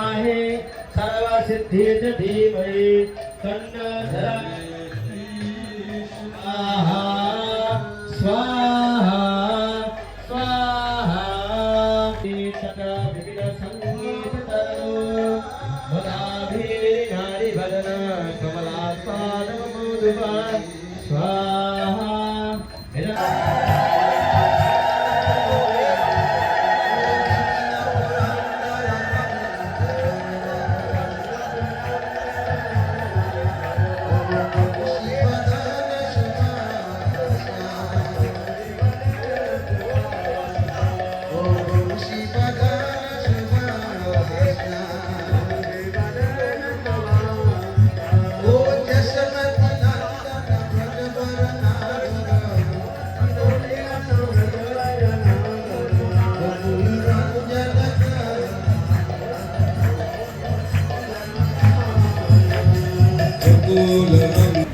विद्महे सर्वसिद्धिं च धीमहि तन्नो स्वाहा स्वाहा स्वाहा तथा विविध संगीत तरो भदाभिनारि भजन कमलास्वाद मधुवा स्वाहा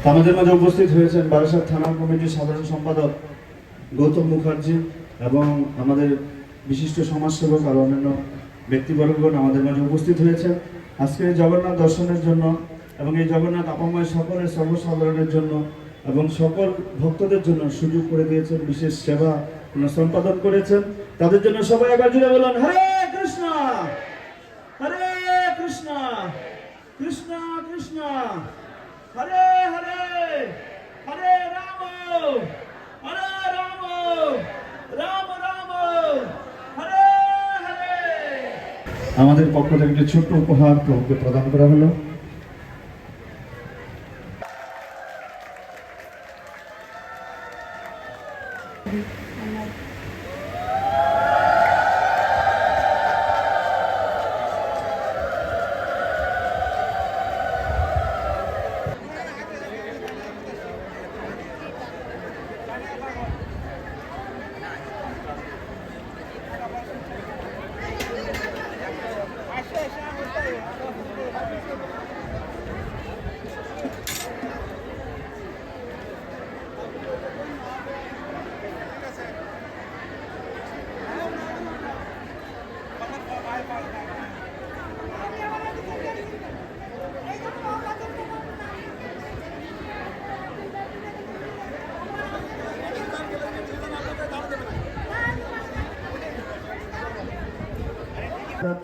আমাদের মাঝে উপস্থিত হয়েছেন বারাসাত থানা কমিটির সাধারণ সম্পাদক গৌতম মুখার্জি এবং আমাদের বিশিষ্ট সমাজসেবক আর অন্যান্য ব্যক্তিবর্গগণ আমাদের মাঝে উপস্থিত হয়েছেন আজকে জগন্নাথ দর্শনের জন্য এবং এই জগন্নাথ আপাময় সকলের সর্বসাধারণের জন্য এবং সকল ভক্তদের জন্য সুযোগ করে দিয়েছেন, বিশেষ সেবা সম্পাদন করেছেন। তাদের জন্য সবাই এবার জুড়ে বলুন হরে কৃষ্ণ হরে কৃষ্ণ কৃষ্ণ কৃষ্ণ হরে হরে হরে রাম রাম রাম হরে হরে। আমাদের পক্ষ থেকে একটি ছোট্ট উপহার প্রভুকে প্রদান করা হলো।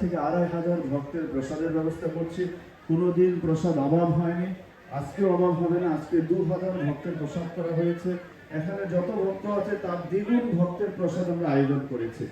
থেকে 2500 ভক্তের প্রসাদের ব্যবস্থা করছি। কোনোদিন প্রসাদ অভাব হয়নি, আজকেও অভাব হবে না। আজকে 2000 ভক্তের প্রসাদ করা হয়েছে। এখানে যত ভক্ত আছে তার দ্বিগুণ ভক্তের প্রসাদ আমরা আয়োজন করেছি।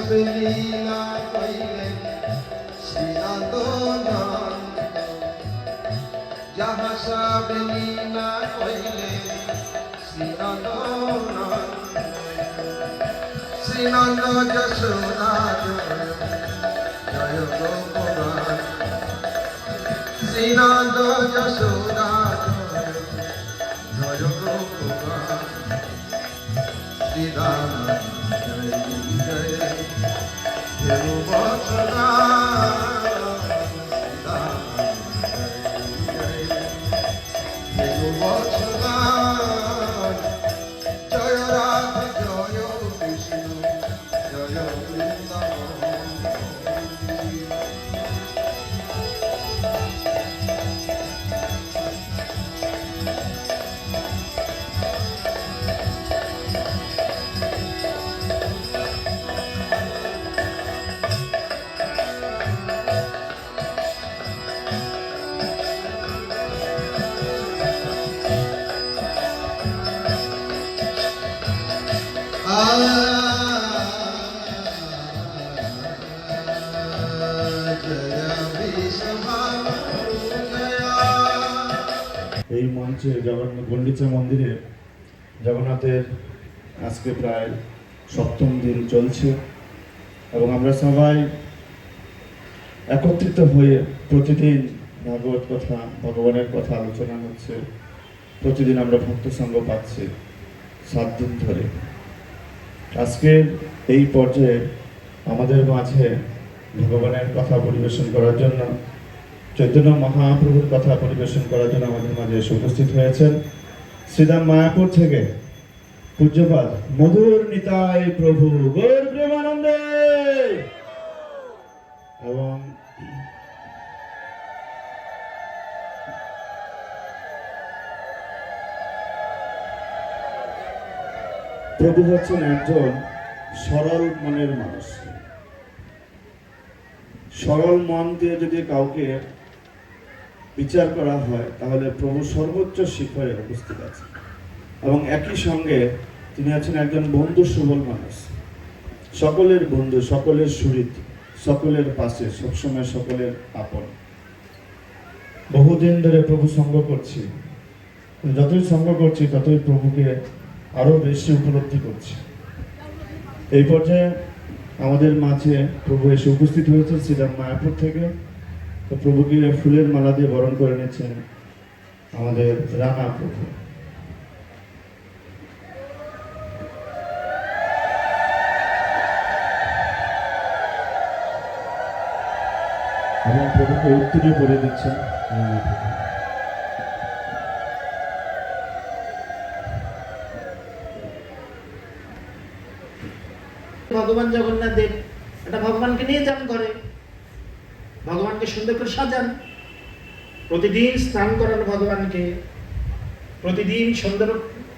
সে লীলা কইলেন শ্রীনন্দ যাহা সব লীলা কইলেন শ্রীনন্দ শ্রীনন্দ যশোদা জয় গোপাল শ্রীনন্দ যশোদা জয় গোপাল শ্রীরাম জয় জয় দেব বৎসলা শ্রীরাম জয় জয় দেব বৎসলা জয় রাধে জয় কৃষ্ণ জয় বৃন্দাবন এই মঞ্চে জগন্নাথ গুন্ডিচা মন্দিরে জগন্নাথের আজকে প্রায় সপ্তম দিন চলছে এবং আমরা সবাই একত্রিত হয়ে প্রতিদিন ভাগবত কথা ভগবানের কথা আলোচনা হচ্ছে। প্রতিদিন আমরা ভক্ত সঙ্গ পাচ্ছি 7 দিন ধরে। আজকের এই পর্যায়ে আমাদের মাঝে ভগবানের কথা পরিবেশন করার জন্য চৈতন্য মহাপ্রভুর কথা পরিবেশন করার জন্য আমাদের মাঝে এসে উপস্থিত হয়েছেন শ্রীধাম মায়াপুর থেকে পূজ্যপাদ মধুর নিতাই প্রভু গৌর প্রেমানন্দে। এবং প্রভু হচ্ছেন একজন সরল মনের মানুষ। সরল মন দিয়ে যদি কাউকে বিচার করা হয় তাহলে প্রভু সর্বোচ্চ শিখরে উপস্থিত আছে এবং একই সঙ্গে তিনি আছেন একজন বন্ধু সুবল মানুষ, সকলের বন্ধু, সকলের সুহৃদ, সকলের পাশে সবসময় সকলের আপন। বহুদিন ধরে প্রভু সঙ্গ করছি, যতই সঙ্গ করছি ততই প্রভুকে আরো বেশি উপলব্ধি করছি। এই পর্যায়ে আমাদের মাঝে প্রভু এসে উপস্থিত হয়েছে শ্রীরাম মায়াপুর থেকে। তো প্রভুকে ফুলের মালা দিয়ে বরণ করে নিচ্ছেন আমাদের রানা প্রভু। এবং প্রভুকে উত্তরে করে দিচ্ছেন রানা প্রভু। ভগবান জগন্নাথ দেব এটা ভগবানকে নিয়ে যান ঘরে, ভগবানকে সুন্দর করে সাজান, প্রতিদিন স্নান করান ভগবানকে, প্রতিদিন সুন্দর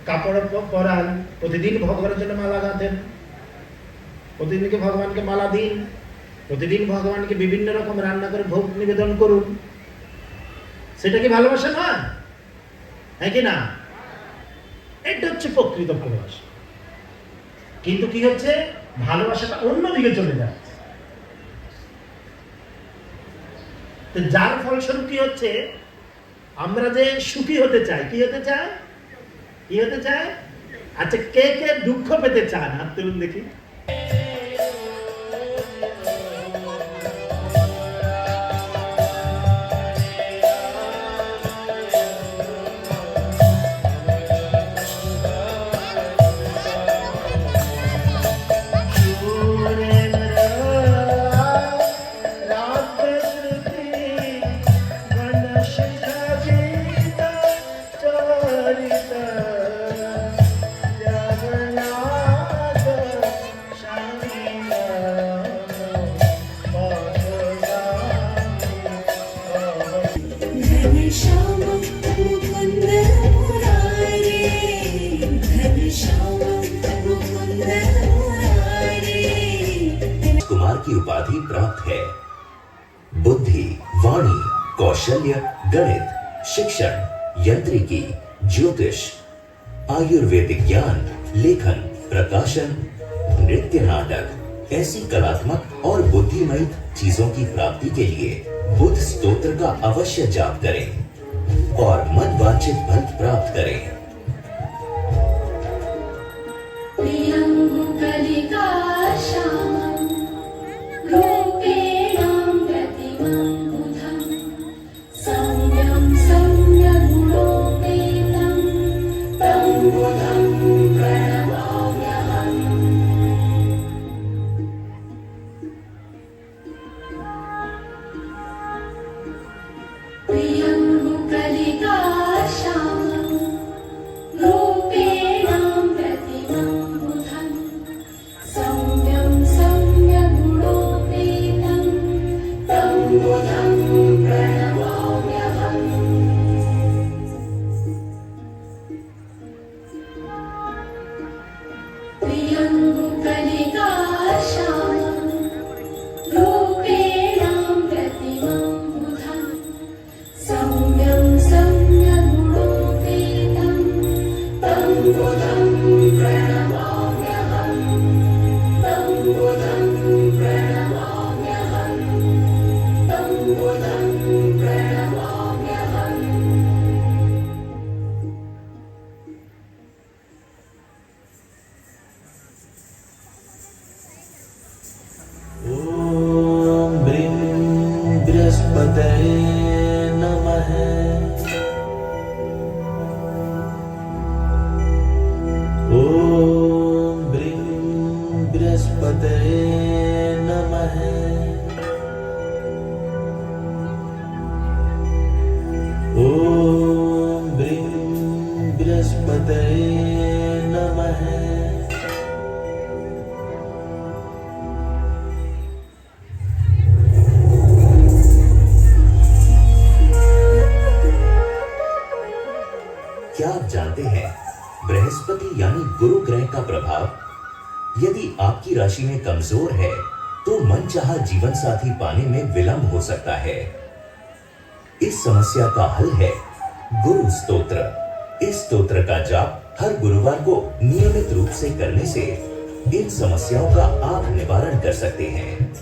কাপড় পরান, প্রতিদিন ভগবানের জন্য মালা গাঁথেন, প্রতিদিনকে ভগবানকে মালা দিন, প্রতিদিন ভগবানকে বিভিন্ন রকম রান্না করে ভোগ নিবেদন করুন। সেটা কি ভালোবাসা না? হ্যাঁ কি না? এটা হচ্ছে প্রকৃত ভালোবাসা। কিন্তু কি হচ্ছে, ভালোবাসাটা অন্যদিকে চলে যাচ্ছে। যার ফলস্বরূপ কি হচ্ছে, আমরা যে সুখী হতে চাই, কি হতে চাই, কি হতে চাই? আচ্ছা, কে কে দুঃখ পেতে চান হাত তুলুন দেখি। कुमार की उपाधि प्राप्त है। बुद्धि, वाणी, कौशल्य, गणित, शिक्षण, यंत्रिकी, ज्योतिष, आयुर्वेदिक ज्ञान, लेखन, प्रकाशन, नृत्य नाटक, ऐसी कलात्मक और बुद्धिमय चीजों की प्राप्ति के लिए बुद्ध स्तोत्र का अवश्य जाप करें और मन वांछित फल प्राप्त करें। क्या आप जानते हैं बृहस्पति यानी गुरु ग्रह का प्रभाव यदि आपकी राशि में कमजोर है तो मनचाहा जीवन साथी पाने में विलंब हो सकता है। इस समस्या का हल है गुरु स्तोत्र। इस स्तोत्र का जाप हर गुरुवार को नियमित रूप से करने से इन समस्याओं का आप निवारण कर सकते हैं।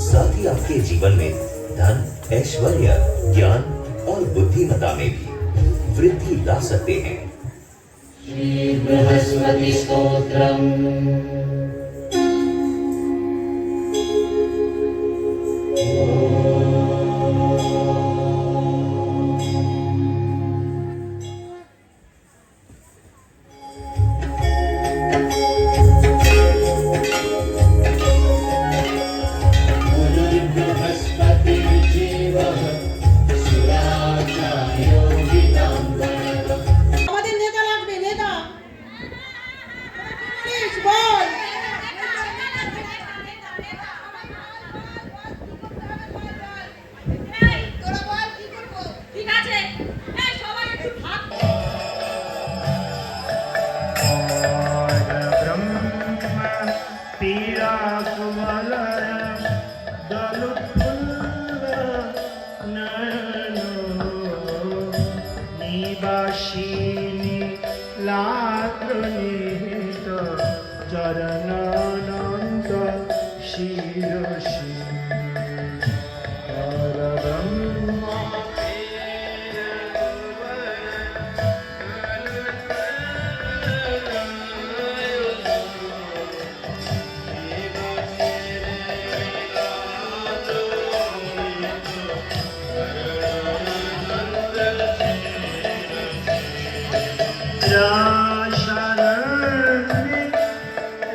साथ ही आपके जीवन में धन, ऐश्वर्य, ज्ञान और बुद्धिमत्ता में भी वृद्धि ला सकते हैं। श्री बृहस्पति स्तोत्रम।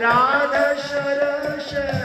Radha Shara